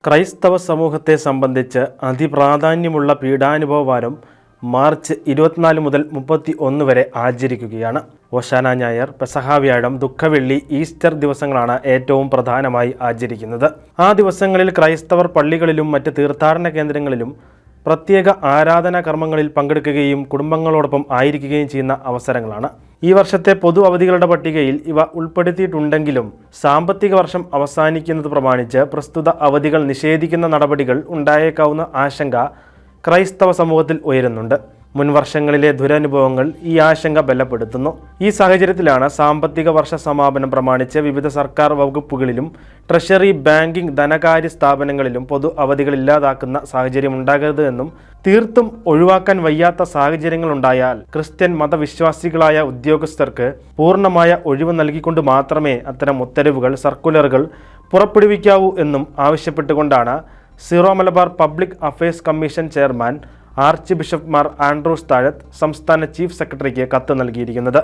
ക്രൈസ്തവ സമൂഹത്തെ സംബന്ധിച്ച് അതിപ്രാധാന്യമുള്ള പീഡാനുഭവ വാരം മാർച്ച് 24 മുതൽ 31 വരെ ആചരിക്കുകയാണ്. ഓശാന ഞായർ, പെസഹ വ്യാഴം, ദുഃഖവെള്ളി, ഈസ്റ്റർ ദിവസങ്ങളാണ് ഏറ്റവും പ്രധാനമായി ആചരിക്കുന്നത്. ആ ദിവസങ്ങളിൽ ക്രൈസ്തവർ പള്ളികളിലും മറ്റ് തീർത്ഥാടന കേന്ദ്രങ്ങളിലും പ്രത്യേക ആരാധനാ കർമ്മങ്ങളിൽ പങ്കെടുക്കുകയും കുടുംബങ്ങളോടൊപ്പം ആയിരിക്കുകയും ചെയ്യുന്ന അവസരങ്ങളാണ്. ഈ വർഷത്തെ പൊതു അവധികളുടെ പട്ടികയിൽ ഇവ ഉൾപ്പെടുത്തിയിട്ടുണ്ടെങ്കിലും സാമ്പത്തിക വർഷം അവസാനിക്കുന്നത് പ്രമാണിച്ച് പ്രസ്തുത അവധികൾ നിഷേധിക്കുന്ന നടപടികൾ ഉണ്ടായേക്കാവുന്ന ആശങ്ക ക്രൈസ്തവ സമൂഹത്തിൽ ഉയരുന്നുണ്ട്. മുൻ വർഷങ്ങളിലെ ദുരനുഭവങ്ങൾ ഈ ആശങ്ക ബലപ്പെടുത്തുന്നു. ഈ സാഹചര്യത്തിലാണ് സാമ്പത്തിക വർഷ സമാപനം പ്രമാണിച്ച് വിവിധ സർക്കാർ വകുപ്പുകളിലും ട്രഷറി, ബാങ്കിംഗ്, ധനകാര്യ സ്ഥാപനങ്ങളിലും പൊതു അവധികൾ ഇല്ലാതാക്കുന്ന സാഹചര്യം ഉണ്ടാകരുത് എന്നും തീർത്തും ഒഴിവാക്കാൻ വയ്യാത്ത സാഹചര്യങ്ങളുണ്ടായാൽ ക്രിസ്ത്യൻ മതവിശ്വാസികളായ ഉദ്യോഗസ്ഥർക്ക് പൂർണ്ണമായ ഒഴിവ് നൽകിക്കൊണ്ട് മാത്രമേ അത്തരം ഉത്തരവുകൾ, സർക്കുലറുകൾ പുറപ്പെടുവിക്കാവൂ എന്നും ആവശ്യപ്പെട്ടുകൊണ്ടാണ് Syro Malabar public affairs commission chairman archbishop Mar Andrews Thazhath സംസ്ഥാന ചീഫ് സെക്രട്ടറിക്ക് കത്ത് നൽകിയിരിക്കുന്നത്.